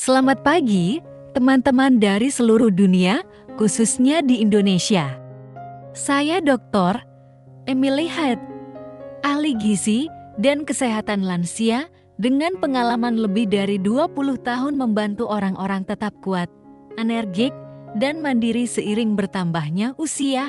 Selamat pagi, teman-teman dari seluruh dunia, khususnya di Indonesia. Saya Dr. Emily Hyde, ahli gizi dan kesehatan lansia dengan pengalaman lebih dari 20 tahun membantu orang-orang tetap kuat, energik, dan mandiri seiring bertambahnya usia.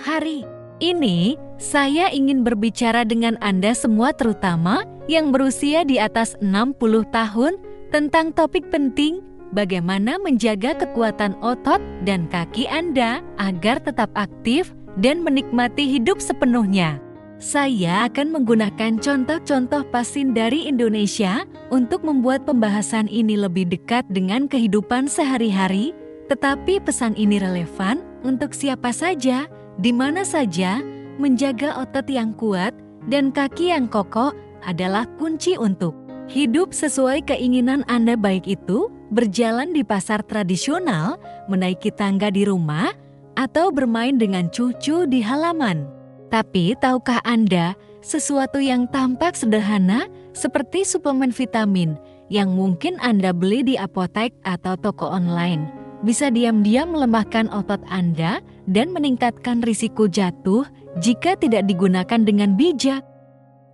Hari ini, saya ingin berbicara dengan Anda semua terutama yang berusia di atas 60 tahun tentang topik penting, bagaimana menjaga kekuatan otot dan kaki Anda agar tetap aktif dan menikmati hidup sepenuhnya. Saya akan menggunakan contoh-contoh pasien dari Indonesia untuk membuat pembahasan ini lebih dekat dengan kehidupan sehari-hari, tetapi pesan ini relevan untuk siapa saja, di mana saja. Menjaga otot yang kuat dan kaki yang kokoh adalah kunci untuk hidup sesuai keinginan Anda, baik itu berjalan di pasar tradisional, menaiki tangga di rumah, atau bermain dengan cucu di halaman. Tapi tahukah Anda sesuatu yang tampak sederhana seperti suplemen vitamin yang mungkin Anda beli di apotek atau toko online bisa diam-diam melemahkan otot Anda dan meningkatkan risiko jatuh jika tidak digunakan dengan bijak?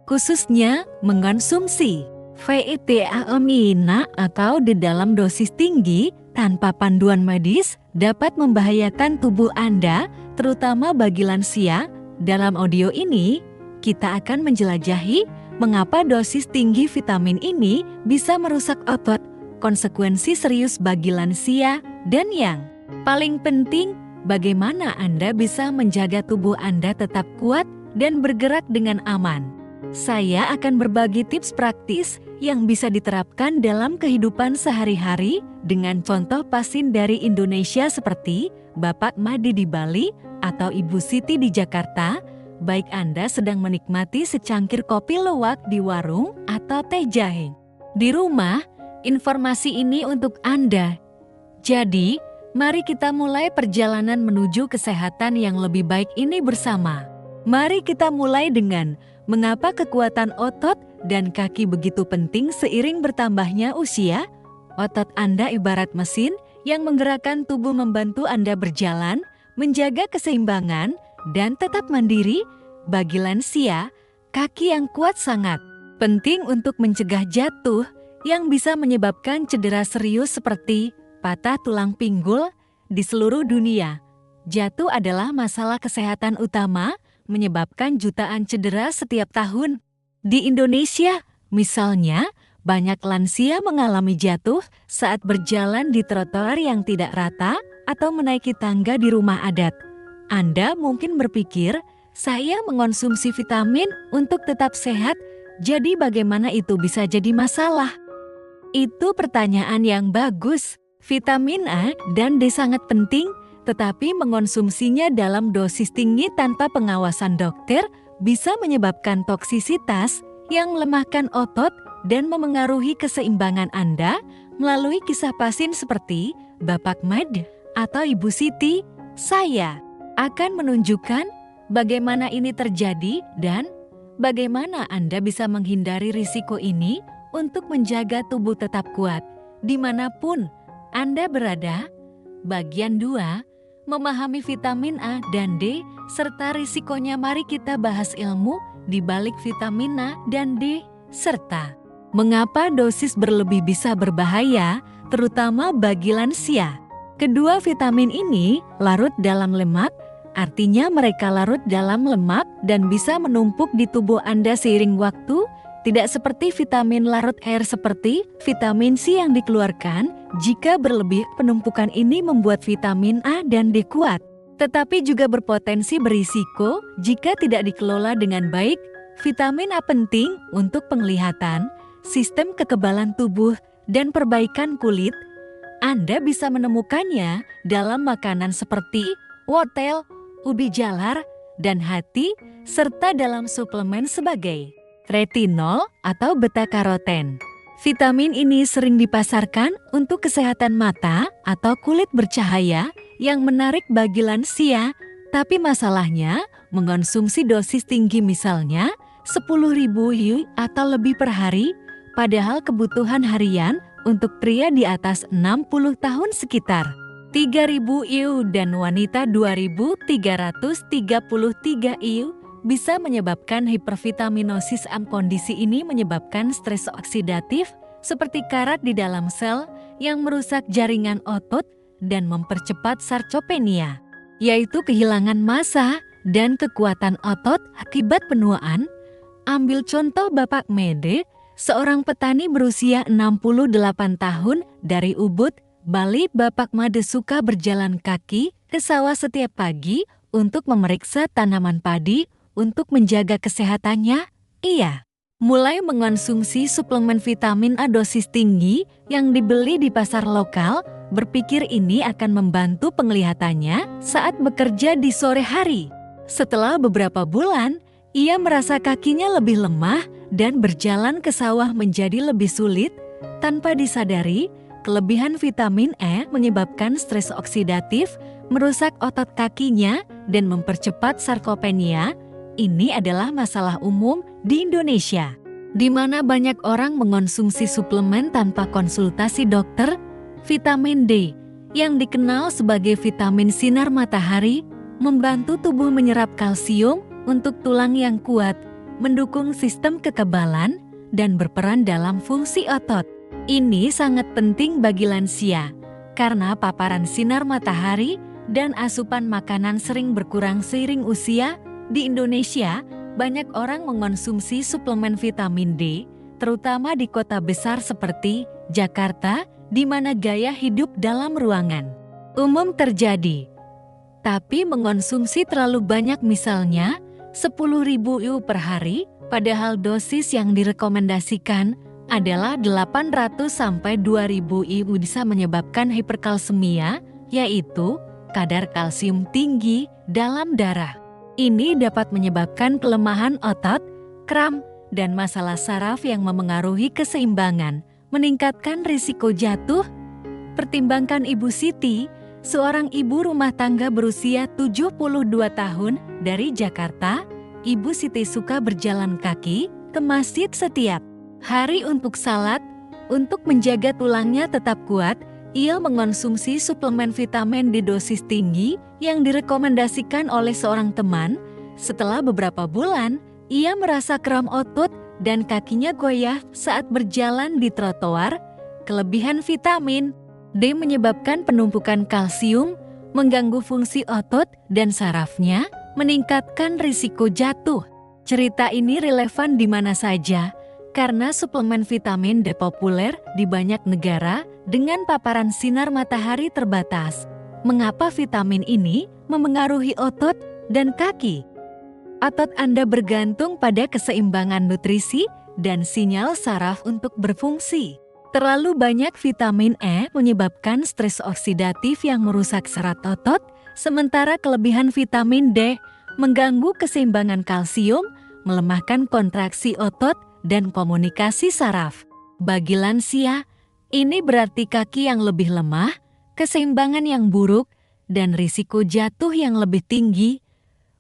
Khususnya mengonsumsi vitamina atau di dalam dosis tinggi tanpa panduan medis dapat membahayakan tubuh Anda, terutama bagi lansia. Dalam audio ini, kita akan menjelajahi mengapa dosis tinggi vitamin ini bisa merusak otot, konsekuensi serius bagi lansia, dan yang paling penting, bagaimana Anda bisa menjaga tubuh Anda tetap kuat dan bergerak dengan aman. Saya akan berbagi tips praktis yang bisa diterapkan dalam kehidupan sehari-hari dengan contoh pasien dari Indonesia seperti Bapak Madi di Bali atau Ibu Siti di Jakarta, baik Anda sedang menikmati secangkir kopi luwak di warung atau teh jahe di rumah, informasi ini untuk Anda. Jadi, mari kita mulai perjalanan menuju kesehatan yang lebih baik ini bersama. Mari kita mulai dengan mengapa kekuatan otot dan kaki begitu penting seiring bertambahnya usia. Otot Anda ibarat mesin yang menggerakkan tubuh, membantu Anda berjalan, menjaga keseimbangan, dan tetap mandiri. Bagi lansia, kaki yang kuat sangat penting untuk mencegah jatuh yang bisa menyebabkan cedera serius seperti patah tulang pinggul di seluruh dunia. Jatuh adalah masalah kesehatan utama, menyebabkan jutaan cedera setiap tahun. Di Indonesia, misalnya, banyak lansia mengalami jatuh saat berjalan di trotoar yang tidak rata atau menaiki tangga di rumah adat. Anda mungkin berpikir, saya mengonsumsi vitamin untuk tetap sehat, jadi bagaimana itu bisa jadi masalah? Itu pertanyaan yang bagus. Vitamin A dan D sangat penting, tetapi mengonsumsinya dalam dosis tinggi tanpa pengawasan dokter bisa menyebabkan toksisitas yang melemahkan otot dan memengaruhi keseimbangan Anda. Melalui kisah pasien seperti Bapak Mad atau Ibu Siti, saya akan menunjukkan bagaimana ini terjadi dan bagaimana Anda bisa menghindari risiko ini untuk menjaga tubuh tetap kuat dimanapun Anda berada. Bagian 2, memahami vitamin A dan D serta risikonya. Mari kita bahas ilmu di balik vitamin A dan D serta mengapa dosis berlebih bisa berbahaya, terutama bagi lansia. Kedua vitamin ini larut dalam lemak, artinya mereka larut dalam lemak dan bisa menumpuk di tubuh Anda seiring waktu. Tidak seperti vitamin larut air seperti vitamin C yang dikeluarkan. Jika berlebih, penumpukan ini membuat vitamin A dan D kuat, tetapi juga berpotensi berisiko jika tidak dikelola dengan baik. Vitamin A penting untuk penglihatan, sistem kekebalan tubuh, dan perbaikan kulit. Anda bisa menemukannya dalam makanan seperti wortel, ubi jalar, dan hati, serta dalam suplemen sebagai retinol atau beta-karoten. Vitamin ini sering dipasarkan untuk kesehatan mata atau kulit bercahaya yang menarik bagi lansia, tapi masalahnya mengonsumsi dosis tinggi, misalnya 10.000 IU atau lebih per hari, padahal kebutuhan harian Untuk pria di atas 60 tahun sekitar 3.000 IU dan wanita 2.333 IU bisa menyebabkan hipervitaminosis. Kondisi ini menyebabkan stres oksidatif seperti karat di dalam sel yang merusak jaringan otot dan mempercepat sarcopenia, yaitu kehilangan massa dan kekuatan otot akibat penuaan. Ambil contoh Bapak Mede, seorang petani berusia 68 tahun dari Ubud, Bali. Bapak Made suka berjalan kaki ke sawah setiap pagi untuk memeriksa tanaman padi untuk menjaga kesehatannya. Ia mulai mengonsumsi suplemen vitamin A dosis tinggi yang dibeli di pasar lokal, berpikir ini akan membantu penglihatannya saat bekerja di sore hari. Setelah beberapa bulan, ia merasa kakinya lebih lemah dan berjalan ke sawah menjadi lebih sulit. Tanpa disadari, kelebihan vitamin E menyebabkan stres oksidatif, merusak otot kakinya, dan mempercepat sarkopenia. Ini adalah masalah umum di Indonesia, di mana banyak orang mengonsumsi suplemen tanpa konsultasi dokter. Vitamin D, yang dikenal sebagai vitamin sinar matahari, membantu tubuh menyerap kalsium untuk tulang yang kuat, mendukung sistem kekebalan, dan berperan dalam fungsi otot. Ini sangat penting bagi lansia, karena paparan sinar matahari dan asupan makanan sering berkurang seiring usia. Di Indonesia, banyak orang mengonsumsi suplemen vitamin D, terutama di kota besar seperti Jakarta, di mana gaya hidup dalam ruangan umum terjadi. Tapi mengonsumsi terlalu banyak, misalnya 10.000 IU per hari, padahal dosis yang direkomendasikan adalah 800 sampai 2.000 IU, bisa menyebabkan hiperkalsemia, yaitu kadar kalsium tinggi dalam darah. Ini dapat menyebabkan kelemahan otot, kram, dan masalah saraf yang memengaruhi keseimbangan, meningkatkan risiko jatuh. Pertimbangkan Ibu Siti, seorang ibu rumah tangga berusia 72 tahun dari Jakarta. Ibu Siti suka berjalan kaki ke masjid setiap hari untuk salat. Untuk menjaga tulangnya tetap kuat, ia mengonsumsi suplemen vitamin D dosis tinggi yang direkomendasikan oleh seorang teman. Setelah beberapa bulan, ia merasa kram otot dan kakinya goyah saat berjalan di trotoar. Kelebihan vitamin D menyebabkan penumpukan kalsium, mengganggu fungsi otot dan sarafnya, meningkatkan risiko jatuh. Cerita ini relevan di mana saja, karena suplemen vitamin D populer di banyak negara dengan paparan sinar matahari terbatas. Mengapa vitamin ini memengaruhi otot dan kaki? Otot Anda bergantung pada keseimbangan nutrisi dan sinyal saraf untuk berfungsi. Terlalu banyak vitamin E menyebabkan stres oksidatif yang merusak serat otot, sementara kelebihan vitamin D mengganggu keseimbangan kalsium, melemahkan kontraksi otot, dan komunikasi saraf. Bagi lansia, ini berarti kaki yang lebih lemah, keseimbangan yang buruk, dan risiko jatuh yang lebih tinggi.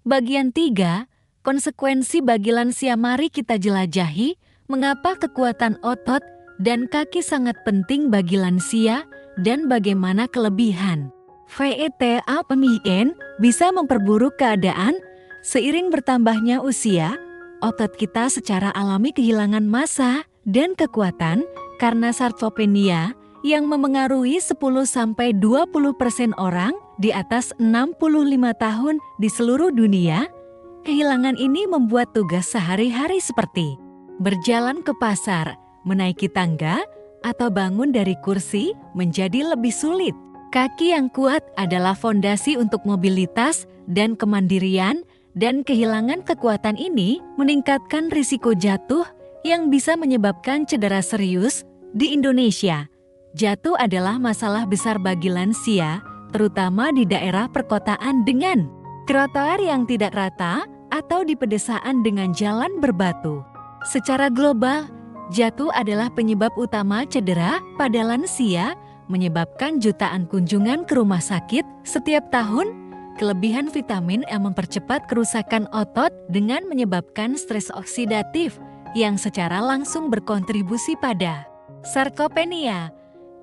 Bagian 3, konsekuensi bagi lansia. Mari kita jelajahi mengapa kekuatan otot dan kaki sangat penting bagi lansia dan bagaimana kelebihan VETA bisa memperburuk keadaan. Seiring bertambahnya usia, otot kita secara alami kehilangan massa dan kekuatan karena sarkopenia yang memengaruhi 10-20% orang di atas 65 tahun di seluruh dunia. Kehilangan ini membuat tugas sehari-hari seperti berjalan ke pasar, menaiki tangga, atau bangun dari kursi menjadi lebih sulit. Kaki yang kuat adalah fondasi untuk mobilitas dan kemandirian, dan kehilangan kekuatan ini meningkatkan risiko jatuh yang bisa menyebabkan cedera serius. Di Indonesia, jatuh adalah masalah besar bagi lansia, terutama di daerah perkotaan dengan trotoar yang tidak rata atau di pedesaan dengan jalan berbatu. Secara global, jatuh adalah penyebab utama cedera pada lansia, menyebabkan jutaan kunjungan ke rumah sakit setiap tahun. Kelebihan vitamin E mempercepat kerusakan otot dengan menyebabkan stres oksidatif yang secara langsung berkontribusi pada Sarkopenia.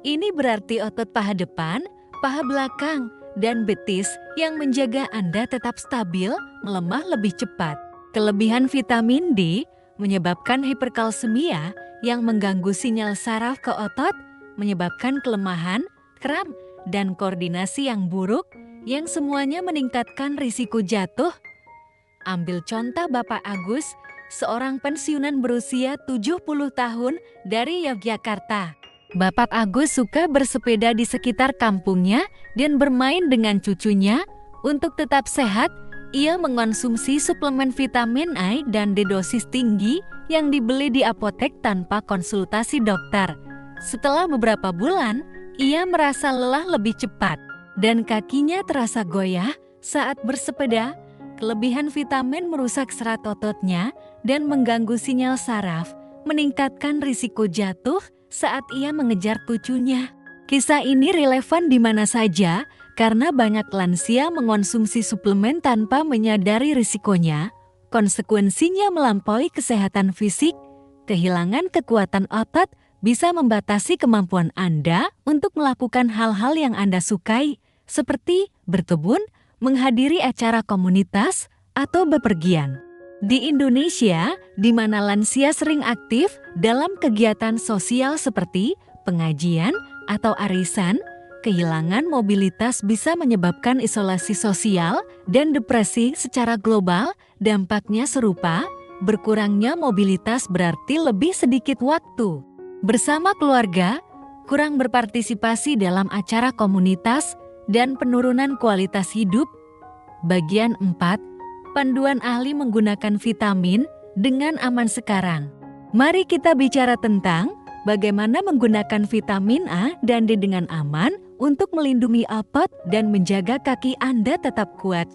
Ini berarti otot paha depan, paha belakang, dan betis yang menjaga Anda tetap stabil, melemah lebih cepat. Kelebihan vitamin D menyebabkan hiperkalsemia yang mengganggu sinyal saraf ke otot, menyebabkan kelemahan, kram, dan koordinasi yang buruk, yang semuanya meningkatkan risiko jatuh. Ambil contoh Bapak Agus, seorang pensiunan berusia 70 tahun dari Yogyakarta. Bapak Agus suka bersepeda di sekitar kampungnya dan bermain dengan cucunya. Untuk tetap sehat, ia mengonsumsi suplemen vitamin A dan D dosis tinggi yang dibeli di apotek tanpa konsultasi dokter. Setelah beberapa bulan, ia merasa lelah lebih cepat dan kakinya terasa goyah saat bersepeda. Kelebihan vitamin merusak serat ototnya dan mengganggu sinyal saraf, meningkatkan risiko jatuh saat ia mengejar cucunya. Kisah ini relevan di mana saja karena banyak lansia mengonsumsi suplemen tanpa menyadari risikonya. Konsekuensinya melampaui kesehatan fisik, kehilangan kekuatan otot, bisa membatasi kemampuan Anda untuk melakukan hal-hal yang Anda sukai, seperti berkebun, menghadiri acara komunitas, atau bepergian. Di Indonesia, di mana lansia sering aktif dalam kegiatan sosial seperti pengajian atau arisan, kehilangan mobilitas bisa menyebabkan isolasi sosial dan depresi secara global. Dampaknya serupa, berkurangnya mobilitas berarti lebih sedikit waktu bersama keluarga, kurang berpartisipasi dalam acara komunitas, dan penurunan kualitas hidup. Bagian 4. Panduan ahli menggunakan vitamin dengan aman sekarang. Mari kita bicara tentang bagaimana menggunakan vitamin A dan D dengan aman untuk melindungi otot dan menjaga kaki Anda tetap kuat.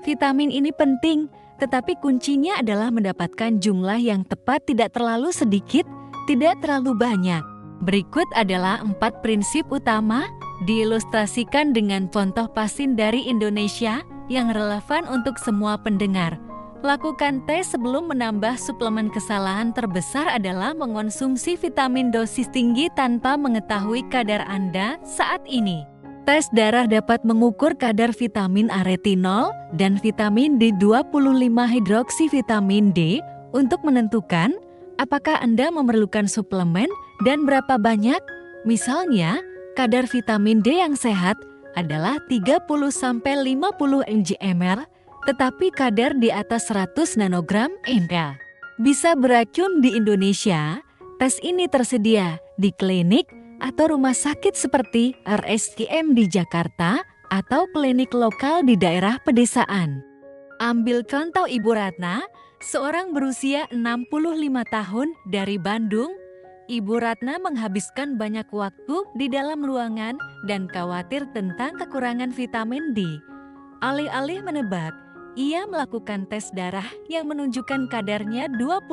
Vitamin ini penting, tetapi kuncinya adalah mendapatkan jumlah yang tepat, tidak terlalu sedikit, tidak terlalu banyak. Berikut adalah 4 prinsip utama, diilustrasikan dengan contoh pasien dari Indonesia yang relevan untuk semua pendengar. Lakukan tes sebelum menambah suplemen. Kesalahan terbesar adalah mengonsumsi vitamin dosis tinggi tanpa mengetahui kadar Anda saat ini. Tes darah dapat mengukur kadar vitamin A, retinol, dan vitamin D25-hidroksivitamin D untuk menentukan apakah Anda memerlukan suplemen dan berapa banyak. Misalnya, kadar vitamin D yang sehat adalah 30-50 mg/ml, tetapi kadar di atas 100 nanogram ml bisa beracun. Di Indonesia, tes ini tersedia di klinik atau rumah sakit seperti RSCM di Jakarta atau klinik lokal di daerah pedesaan. Ambil contoh Ibu Ratna, seorang berusia 65 tahun dari Bandung. Ibu Ratna menghabiskan banyak waktu di dalam ruangan dan khawatir tentang kekurangan vitamin D. Alih-alih menebak, ia melakukan tes darah yang menunjukkan kadarnya 25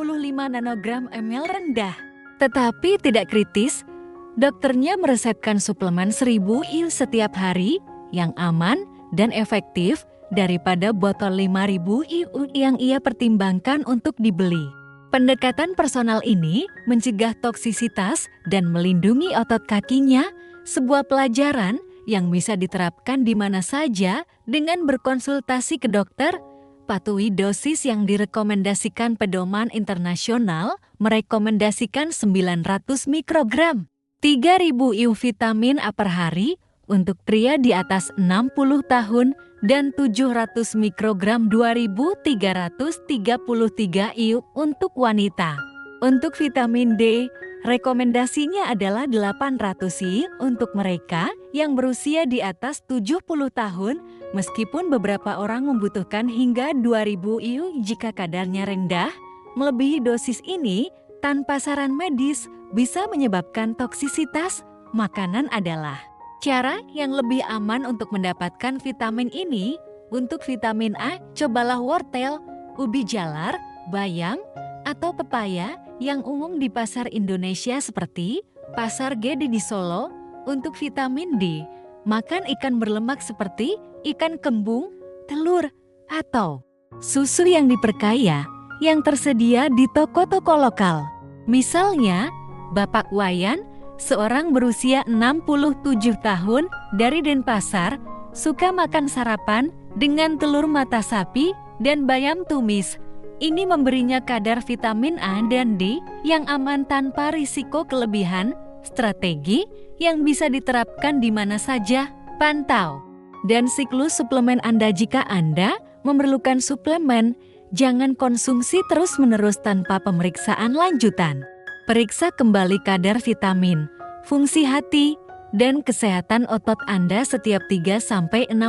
nanogram ml rendah. Tetapi tidak kritis, dokternya meresepkan suplemen 1000 IU setiap hari yang aman dan efektif daripada botol 5000 IU yang ia pertimbangkan untuk dibeli. Pendekatan personal ini mencegah toksisitas dan melindungi otot kakinya, sebuah pelajaran yang bisa diterapkan di mana saja dengan berkonsultasi ke dokter. Patuhi dosis yang direkomendasikan. Pedoman internasional merekomendasikan 900 mikrogram 3000 IU vitamin A per hari untuk pria di atas 60 tahun dan 700 mikrogram 2333 IU untuk wanita. Untuk vitamin D, rekomendasinya adalah 800 IU untuk mereka yang berusia di atas 70 tahun, meskipun beberapa orang membutuhkan hingga 2000 IU jika kadarnya rendah. Melebihi dosis ini tanpa saran medis bisa menyebabkan toksisitas makanan. Adalah cara yang lebih aman untuk mendapatkan vitamin ini. Untuk vitamin A, cobalah wortel, ubi jalar, bayam, atau pepaya yang umum di pasar Indonesia seperti Pasar Gede di Solo. Untuk vitamin D, makan ikan berlemak seperti ikan kembung, telur, atau susu yang diperkaya yang tersedia di toko-toko lokal. Misalnya, Bapak Wayan, seorang berusia 67 tahun dari Denpasar, suka makan sarapan dengan telur mata sapi dan bayam tumis. Ini memberinya kadar vitamin A dan D yang aman tanpa risiko kelebihan. Strategi yang bisa diterapkan di mana saja. Pantau dan siklus suplemen Anda. Jika Anda memerlukan suplemen, jangan konsumsi terus-menerus tanpa pemeriksaan lanjutan. Periksa kembali kadar vitamin, fungsi hati, dan kesehatan otot Anda setiap 3-6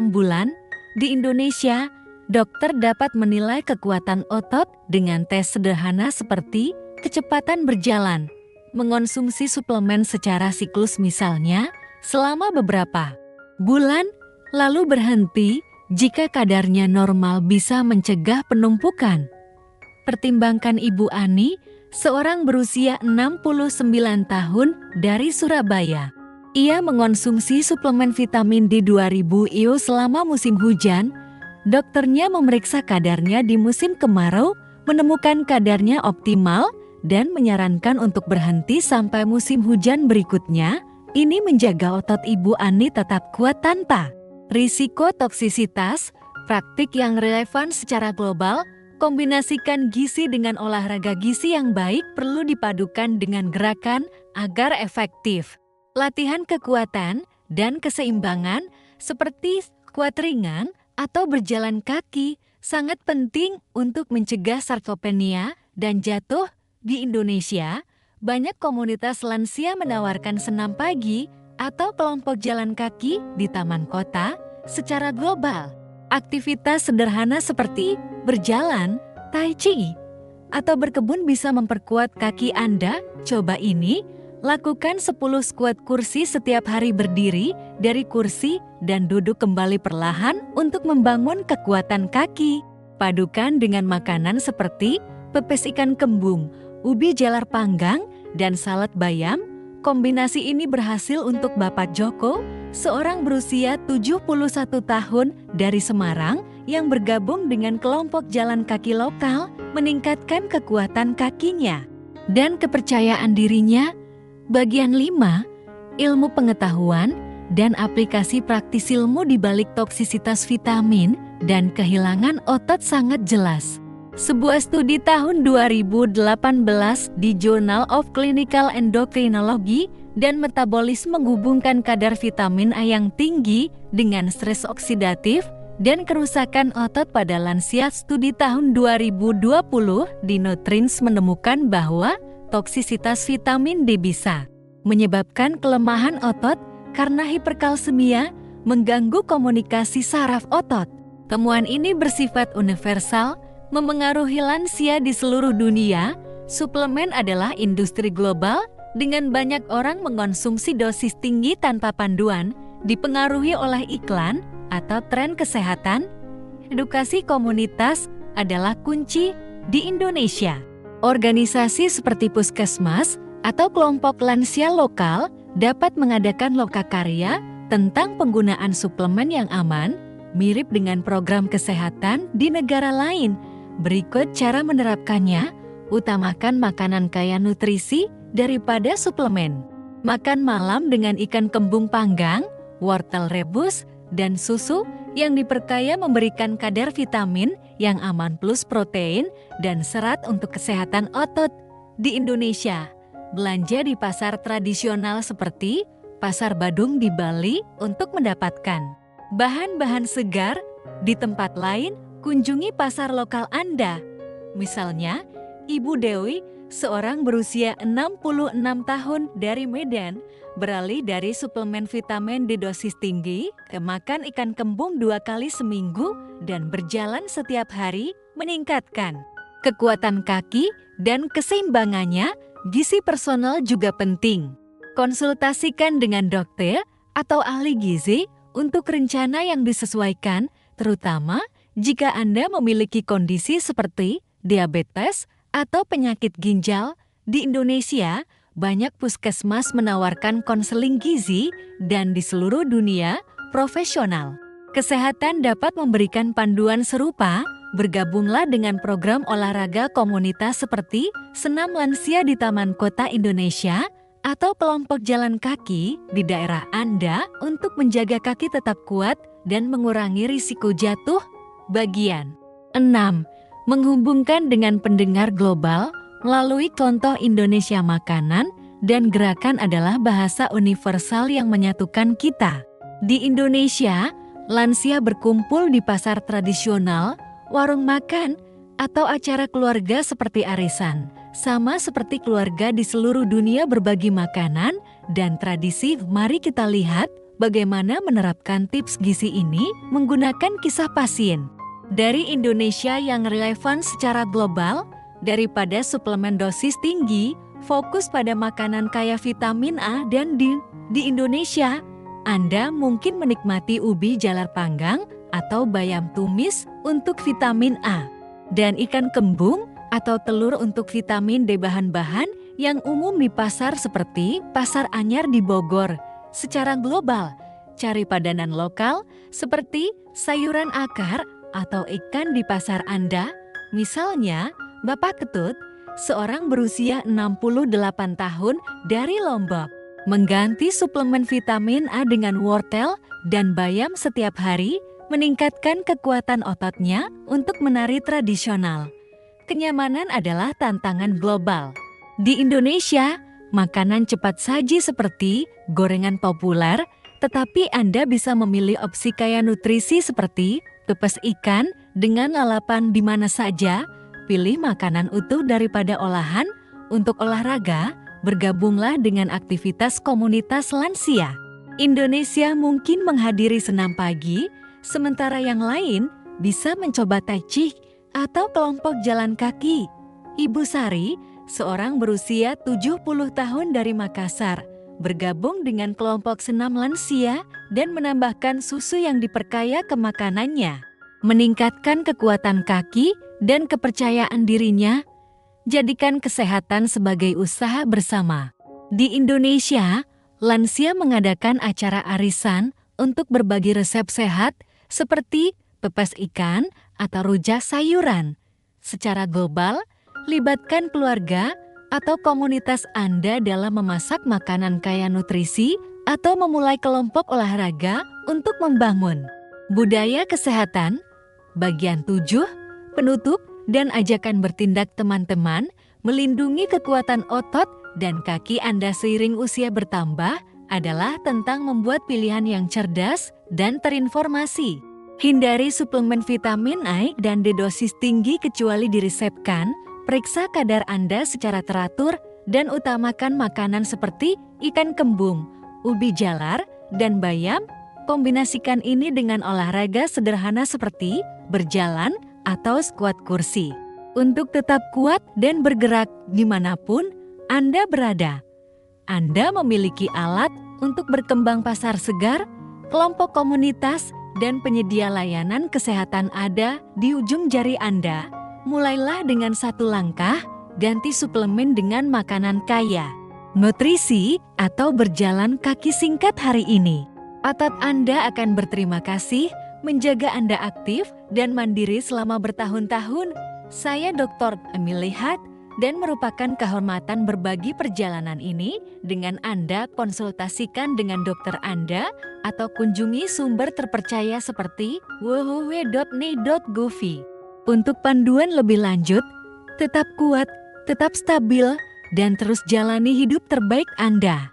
bulan. Di Indonesia, dokter dapat menilai kekuatan otot dengan tes sederhana seperti kecepatan berjalan, mengonsumsi suplemen secara siklus misalnya selama beberapa bulan, lalu berhenti jika kadarnya normal bisa mencegah penumpukan. Pertimbangkan Ibu Ani, seorang berusia 69 tahun dari Surabaya. Ia mengonsumsi suplemen vitamin D 2000 IU selama musim hujan. Dokternya memeriksa kadarnya di musim kemarau, menemukan kadarnya optimal, dan menyarankan untuk berhenti sampai musim hujan berikutnya. Ini menjaga otot Ibu Ani tetap kuat tanpa risiko toksisitas. Praktik yang relevan secara global. Kombinasikan gizi dengan olahraga. Gizi yang baik perlu dipadukan dengan gerakan agar efektif. Latihan kekuatan dan keseimbangan seperti squat ringan atau berjalan kaki sangat penting untuk mencegah sarkopenia dan jatuh. Di Indonesia, banyak komunitas lansia menawarkan senam pagi atau kelompok jalan kaki di taman kota. Secara global, aktivitas sederhana seperti berjalan, tai chi, atau berkebun bisa memperkuat kaki Anda. Coba ini, lakukan 10 squat kursi setiap hari. Berdiri dari kursi dan duduk kembali perlahan untuk membangun kekuatan kaki. Padukan dengan makanan seperti pepes ikan kembung, ubi jalar panggang, dan salad bayam. Kombinasi ini berhasil untuk Bapak Joko, seorang berusia 71 tahun dari Semarang yang bergabung dengan kelompok jalan kaki lokal, meningkatkan kekuatan kakinya dan kepercayaan dirinya. Bagian 5, ilmu pengetahuan dan aplikasi praktis. Ilmu di balik toksisitas vitamin dan kehilangan otot sangat jelas. Sebuah studi tahun 2018 di Journal of Clinical Endocrinology dan Metabolisme menghubungkan kadar vitamin A yang tinggi dengan stres oksidatif dan kerusakan otot pada lansia. Studi tahun 2020 di Nutrients menemukan bahwa toksisitas vitamin D bisa menyebabkan kelemahan otot karena hiperkalsemia, mengganggu komunikasi saraf otot. Temuan ini bersifat universal, memengaruhi lansia di seluruh dunia. Suplemen adalah industri global dengan banyak orang mengonsumsi dosis tinggi tanpa panduan, dipengaruhi oleh iklan atau tren kesehatan. Edukasi komunitas adalah kunci di Indonesia. Organisasi seperti puskesmas atau kelompok lansia lokal dapat mengadakan lokakarya tentang penggunaan suplemen yang aman, mirip dengan program kesehatan di negara lain. Berikut cara menerapkannya. Utamakan makanan kaya nutrisi daripada suplemen. Makan malam dengan ikan kembung panggang, wortel rebus, dan susu yang diperkaya memberikan kadar vitamin yang aman plus protein dan serat untuk kesehatan otot. Di Indonesia, belanja di pasar tradisional seperti Pasar Badung di Bali untuk mendapatkan bahan-bahan segar. Di tempat lain, kunjungi pasar lokal Anda. Misalnya, Ibu Dewi, seorang berusia 66 tahun dari Medan, beralih dari suplemen vitamin D dosis tinggi ke makan ikan kembung 2 kali seminggu dan berjalan setiap hari, meningkatkan kekuatan kaki dan keseimbangannya. Gizi personal juga penting. Konsultasikan dengan dokter atau ahli gizi untuk rencana yang disesuaikan, terutama jika Anda memiliki kondisi seperti diabetes atau penyakit ginjal. Di Indonesia, banyak puskesmas menawarkan konseling gizi dan di seluruh dunia, profesional kesehatan dapat memberikan panduan serupa. bergabunglah dengan program olahraga komunitas seperti Senam Lansia di Taman Kota Indonesia atau kelompok jalan kaki di daerah Anda untuk menjaga kaki tetap kuat dan mengurangi risiko jatuh. Bagian 6. Menghubungkan dengan pendengar global melalui contoh Indonesia Makanan dan Gerakan adalah bahasa universal yang menyatukan kita. Di Indonesia, lansia berkumpul di pasar tradisional, warung makan, atau acara keluarga seperti arisan. Sama seperti keluarga di seluruh dunia berbagi makanan dan tradisi, mari kita lihat bagaimana menerapkan tips gizi ini menggunakan kisah pasien dari Indonesia yang relevan secara global. Daripada suplemen dosis tinggi, fokus pada makanan kaya vitamin A dan D. Di Indonesia, Anda mungkin menikmati ubi jalar panggang atau bayam tumis untuk vitamin A, dan ikan kembung atau telur untuk vitamin D, bahan-bahan yang umum di pasar seperti Pasar Anyar di Bogor. Secara global, cari padanan lokal seperti sayuran akar atau ikan di pasar Anda. Misalnya, Bapak Ketut, seorang berusia 68 tahun dari Lombok, mengganti suplemen vitamin A dengan wortel dan bayam setiap hari, meningkatkan kekuatan ototnya untuk menari tradisional. Kenyamanan adalah tantangan global. Di Indonesia, makanan cepat saji seperti gorengan populer, tetapi Anda bisa memilih opsi kaya nutrisi seperti pepes ikan dengan lalapan di mana saja. Pilih makanan utuh daripada olahan. Untuk olahraga, bergabunglah dengan aktivitas komunitas lansia. Indonesia mungkin menghadiri senam pagi, sementara yang lain bisa mencoba tai chi atau kelompok jalan kaki. Ibu Sari, seorang berusia 70 tahun dari Makassar, bergabung dengan kelompok senam lansia dan menambahkan susu yang diperkaya ke makanannya, meningkatkan kekuatan kaki dan kepercayaan dirinya. Jadikan kesehatan sebagai usaha bersama. Di Indonesia, lansia mengadakan acara arisan untuk berbagi resep sehat seperti pepes ikan atau rujak sayuran. Secara global, libatkan keluarga atau komunitas Anda dalam memasak makanan kaya nutrisi atau memulai kelompok olahraga untuk membangun budaya kesehatan. Bagian 7. Penutup dan ajakan bertindak teman-teman, melindungi kekuatan otot dan kaki Anda seiring usia bertambah adalah tentang membuat pilihan yang cerdas dan terinformasi. Hindari suplemen vitamin A dan D dosis tinggi kecuali diresepkan, periksa kadar Anda secara teratur, dan utamakan makanan seperti ikan kembung, ubi jalar, dan bayam. Kombinasikan ini dengan olahraga sederhana seperti berjalan atau squat kursi untuk tetap kuat dan bergerak dimanapun Anda berada. Anda memiliki alat untuk berkembang. Pasar segar, kelompok komunitas, dan penyedia layanan kesehatan ada di ujung jari Anda. Mulailah dengan satu langkah, ganti suplemen dengan makanan kaya nutrisi atau berjalan kaki singkat hari ini. Otot Anda akan berterima kasih, menjaga Anda aktif dan mandiri selama bertahun-tahun. Saya Dr. Emily Hat dan merupakan kehormatan berbagi perjalanan ini dengan Anda. Konsultasikan dengan dokter Anda atau kunjungi sumber terpercaya seperti www.ni.gov. Untuk panduan lebih lanjut, tetap kuat, tetap stabil, dan terus jalani hidup terbaik Anda.